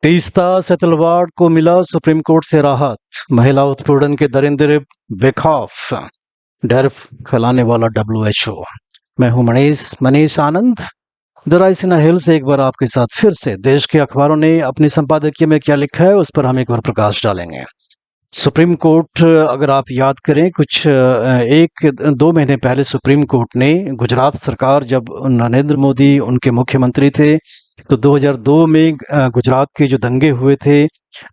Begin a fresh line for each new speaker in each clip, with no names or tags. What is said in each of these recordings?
तीस्ता सेतलवाड़ को मिला supreme court से राहत। महिला उत्पीड़न के दरिंदे बेखौफ। डर फैलाने वाला WHO। मैं हूं मनीष आनंद। द राइस इन हिल से एक बार आपके साथ फिर से देश के अखबारों ने अपनी संपादकीय में क्या लिखा है उस पर हम एक बार प्रकाश डालेंगे। सुप्रीम कोर्ट, अगर आप याद करें, कुछ 1-2 महीने पहले सुप्रीम कोर्ट ने गुजरात सरकार, जब नरेंद्र मोदी उनके मुख्यमंत्री थे, तो 2002 में गुजरात के जो दंगे हुए थे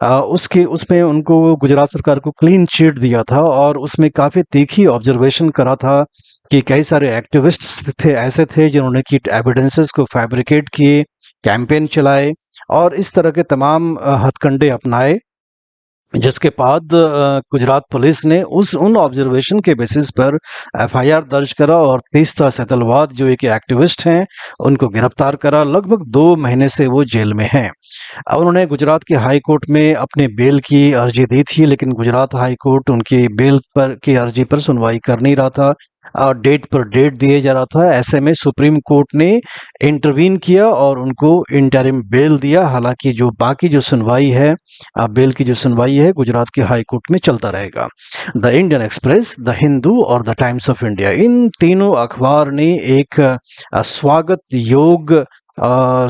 उसमें उनको गुजरात सरकार को क्लीन चिट दिया था और उसमें काफ़ी तीखी ऑब्जर्वेशन करा था कि कई सारे एक्टिविस्ट्स ऐसे थे जिन्होंने की एविडेंसेस को फैब्रिकेट किए, कैंपेन चलाए और इस तरह के तमाम हथकंडे अपनाए, जिसके बाद गुजरात पुलिस ने उन ऑब्जर्वेशन के बेसिस पर FIR दर्ज करा और तीस्ता सेतलवाड़ जो एक एक्टिविस्ट हैं उनको गिरफ्तार करा। लगभग 2 महीने से वो जेल में हैं। अब उन्होंने गुजरात के हाई कोर्ट में अपने बेल की अर्जी दी थी, लेकिन गुजरात हाई कोर्ट उनकी बेल पर की अर्जी पर सुनवाई कर नहीं रहा था और डेट पर डेट दिए जा रहा था। ऐसे में सुप्रीम कोर्ट ने इंटरवीन किया और उनको इंटरिम बेल दिया। हालांकि जो बाकी जो सुनवाई है, बेल की जो सुनवाई है, गुजरात के हाई कोर्ट में चलता रहेगा। The Indian express, the Hindu और द टाइम्स ऑफ इंडिया, इन तीनों अखबार ने एक स्वागत योग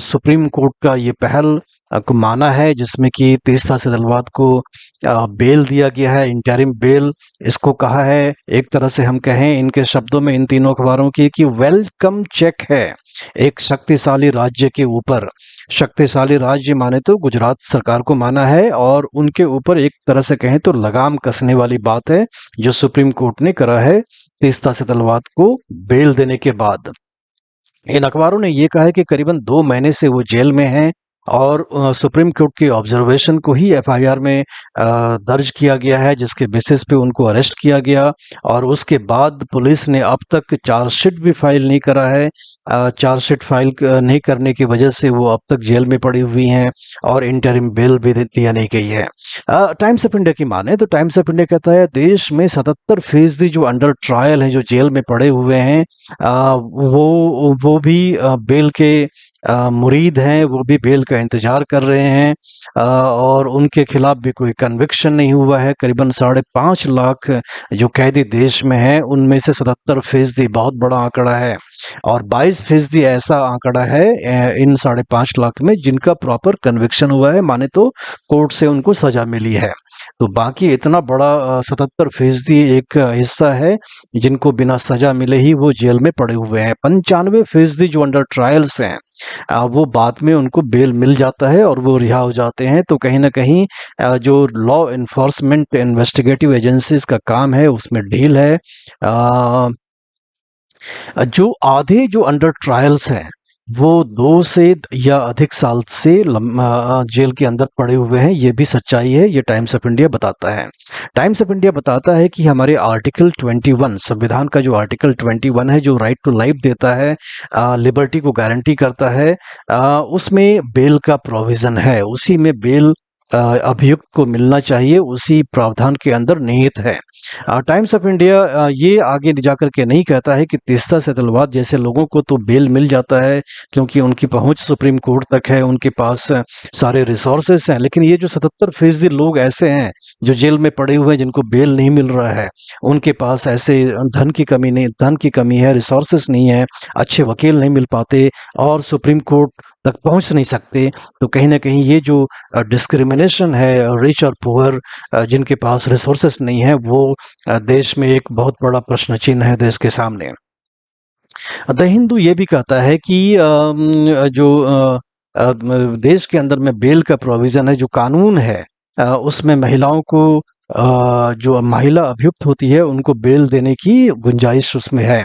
सुप्रीम कोर्ट का ये पहल को माना है, जिसमें कि तीस्ता सेतलवाड़ को बेल दिया गया है, इंटरिम बेल इसको कहा है। एक तरह से हम कहें इनके शब्दों में, इन तीनों अखबारों की, कि वेलकम चेक है एक शक्तिशाली राज्य के ऊपर। शक्तिशाली राज्य माने तो गुजरात सरकार को माना है और उनके ऊपर एक तरह से कहें तो लगाम कसने वाली बात है जो सुप्रीम कोर्ट ने करा है तीस्ता सेतलवाड़ को बेल देने के बाद। इन अखबारों ने ये कहा है कि करीबन 2 महीने से वो जेल में हैं और सुप्रीम कोर्ट के ऑब्जर्वेशन को ही FIR में दर्ज किया गया है, जिसके बेसिस पे उनको अरेस्ट किया गया और उसके बाद पुलिस ने अब तक चार्जशीट भी फाइल नहीं करा है। चार्जशीट फाइल नहीं करने की वजह से वो अब तक जेल में पड़ी हुई हैं और इंटरिम बेल भी दिया नहीं गई है। टाइम्स ऑफ इंडिया की माने तो टाइम्स ऑफ इंडिया कहता है देश में 77% जो अंडर ट्रायल हैं, जो जेल में पड़े हुए हैं, वो भी बेल के मुरीद हैं, वो भी बेल का इंतजार कर रहे हैं और उनके खिलाफ भी कोई कन्विक्शन नहीं हुआ है। करीबन 5.5 लाख जो कैदी देश में हैं, उनमें से 77% बहुत बड़ा आंकड़ा है और 22% ऐसा आंकड़ा है इन 5.5 लाख में जिनका प्रॉपर कन्विक्शन हुआ है, माने तो कोर्ट से उनको सजा मिली है। तो बाकी इतना बड़ा 77% एक हिस्सा है जिनको बिना सजा मिले ही वो जेल में पड़े हुए हैं। 95% जो अंडर ट्रायल्स हैं, वो बाद में उनको बेल मिल जाता है और वो रिहा हो जाते हैं। तो कहीं ना कहीं जो लॉ इन्फोर्समेंट इन्वेस्टिगेटिव एजेंसीज का काम है उसमें ढील है। जो आधे जो अंडर ट्रायल्स हैं वो 2 से या अधिक साल से जेल के अंदर पड़े हुए हैं, ये भी सच्चाई है, ये टाइम्स ऑफ इंडिया बताता है। टाइम्स ऑफ इंडिया बताता है कि हमारे आर्टिकल 21, संविधान का जो आर्टिकल 21 है, जो राइट टू लाइफ देता है, लिबर्टी को गारंटी करता है, उसमें बेल का प्रोविजन है। उसी में बेल अभियुक्त को मिलना चाहिए, उसी प्रावधान के अंदर निहित है। टाइम्स ऑफ इंडिया ये आगे जाकर के नहीं कहता है कि तीस्ता सेतलवाड़ जैसे लोगों को तो बेल मिल जाता है क्योंकि उनकी पहुंच सुप्रीम कोर्ट तक है, उनके पास सारे रिसोर्सेस हैं, लेकिन ये जो 77% लोग ऐसे हैं जो जेल में पड़े हुए हैं जिनको बेल नहीं मिल रहा है, उनके पास ऐसे धन की कमी है, रिसोर्सेस नहीं है, अच्छे वकील नहीं मिल पाते और सुप्रीम कोर्ट तक पहुंच नहीं सकते। तो कहीं ना कहीं ये जो डिस्क्रिमिनेशन है रिच और पुअर, जिनके पास रिसोर्सेस नहीं है, वो देश में एक बहुत बड़ा प्रश्न चिन्ह है देश के सामने। द हिंदू ये भी कहता है कि देश के अंदर में बेल का प्रोविजन है, जो कानून है उसमें महिलाओं को जो महिला अभियुक्त होती है उनको बेल देने की गुंजाइश उसमें है।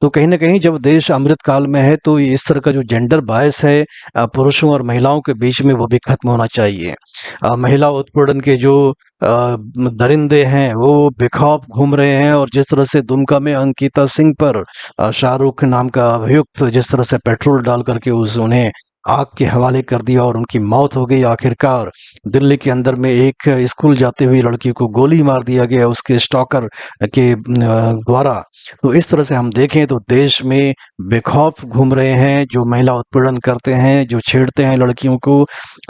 तो कहीं ना कहीं जब देश अमृतकाल में है तो इस तरह का जो जेंडर बायस है पुरुषों और महिलाओं के बीच में, वो भी खत्म होना चाहिए। महिला उत्पीड़न के जो दरिंदे हैं वो बेखौफ घूम रहे हैं और जिस तरह से दुमका में अंकिता सिंह पर शाहरुख नाम का अभियुक्त जिस तरह से पेट्रोल डाल करके उन्हें आग के हवाले कर दिया और उनकी मौत हो गई। आखिरकार दिल्ली के अंदर में एक स्कूल जाते हुए लड़की को गोली मार दिया गया उसके स्टॉकर के द्वारा। तो इस तरह से हम देखें तो देश में बेखौफ घूम रहे हैं जो महिला उत्पीड़न करते हैं, जो छेड़ते हैं लड़कियों को।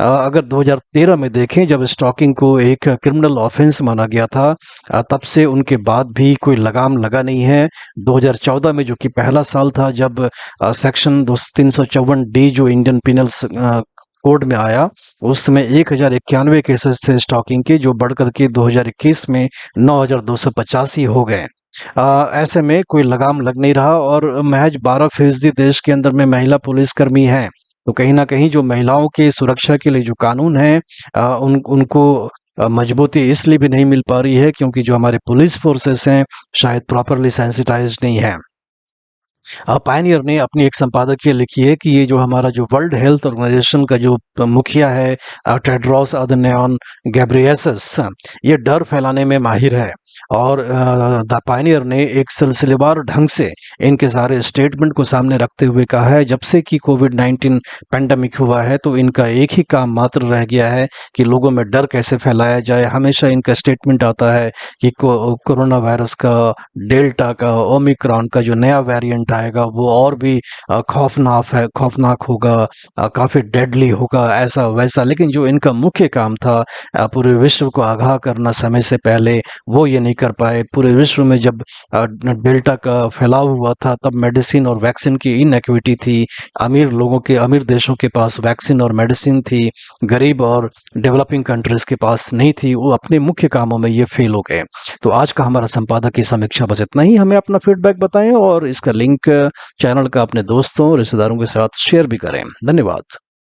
अगर 2013 में देखें जब स्टॉकिंग को एक क्रिमिनल ऑफेंस माना गया था, तब से उनके बाद भी कोई लगाम लगा नहीं है। 2014 में जो कि पहला साल था जब सेक्शन 354 डी जो इंडियन पिनल कोड में आया, उस समय 1091 केसेस थे स्टॉकिंग के, जो बढ़कर के 2021 में 9285 हो गए। ऐसे में कोई लगाम लग नहीं रहा और महज 12% देश के अंदर में महिला पुलिसकर्मी हैं। तो कहीं ना कहीं जो महिलाओं के सुरक्षा के लिए जो कानून है उनको मजबूती इसलिए भी नहीं मिल पा रही है क्योंकि जो हमारे पुलिस फोर्सेस हैं शायद प्रॉपरली सेंसिटाइज्ड नहीं है। पायनियर ने अपनी एक संपादकीय लिखी है कि ये जो हमारा जो वर्ल्ड हेल्थ ऑर्गेनाइजेशन का जो मुखिया है टेड्रोस अदनोन घेब्रेयेसस, ये डर फैलाने में माहिर है और द पायनियर ने एक सिलसिलेवार ढंग से इनके सारे स्टेटमेंट को सामने रखते हुए कहा है जब से कि कोविड-19 पेंडेमिक हुआ है तो इनका एक ही काम मात्र रह गया है कि लोगों में डर कैसे फैलाया जाए। हमेशा इनका स्टेटमेंट आता है कि कोरोना वायरस का, डेल्टा का, ओमिक्रॉन का जो नया वेरिएंट आएगा वो और भी खौफनाक होगा, काफी डेडली होगा, ऐसा वैसा। लेकिन जो इनका मुख्य काम था पूरे विश्व को आगाह करना समय से पहले, वो ये नहीं कर पाए। पूरे विश्व में जब डेल्टा का फैलाव हुआ था तब मेडिसिन और वैक्सीन की इनएक्विटी थी। अमीर देशों के पास वैक्सीन और मेडिसिन थी, गरीब और डेवलपिंग कंट्रीज के पास नहीं थी। वो अपने मुख्य कामों में ये फेल हो गए। तो आज का हमारा संपादक की समीक्षा बस इतना ही। हमें अपना फीडबैक बताएं और इसका लिंक चैनल का अपने दोस्तों रिश्तेदारों के साथ शेयर भी करें। धन्यवाद।